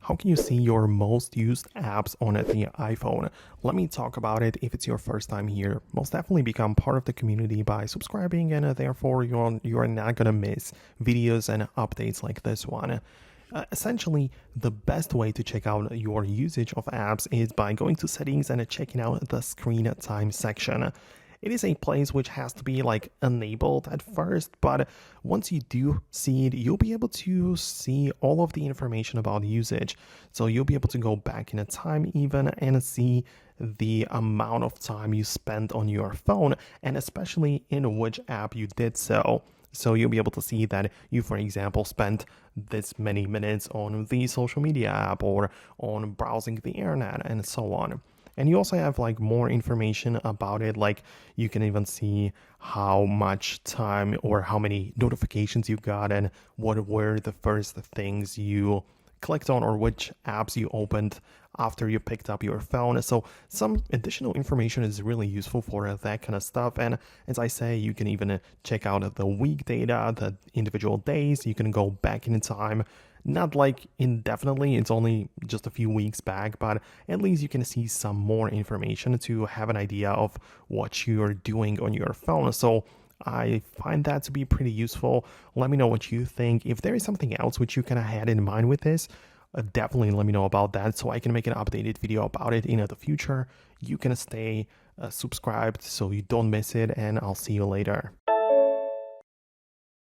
How can you see your most used apps on the iPhone? Let me talk about it. If it's your first time here, most definitely become part of the community by subscribing, and therefore you're not gonna miss videos and updates like this one. Essentially, the best way to check out your usage of apps is by going to settings and checking out the screen time section. It is a place which has to be like enabled at first, but once you do see it, you'll be able to see all of the information about usage. So you'll be able to go back in a time even and see the amount of time you spent on your phone, and especially in which app you did so. So you'll be able to see that you, for example, spent this many minutes on the social media app or on browsing the internet and so on. And you also have like more information about it, like you can even see how much time or how many notifications you got and what were the first things you clicked on or which apps you opened after you picked up your phone. So some additional information is really useful for that kind of stuff. And as I say, you can even check out the week data, the individual days. You can go back in time, not like indefinitely, it's only just a few weeks back, but at least you can see some more information to have an idea of what you're doing on your phone. So I find that to be pretty useful. Let me know what you think. If there is something else which you kind of had in mind with this, definitely let me know about that so I can make an updated video about it in the future. You can stay subscribed so you don't miss it, and I'll see you later.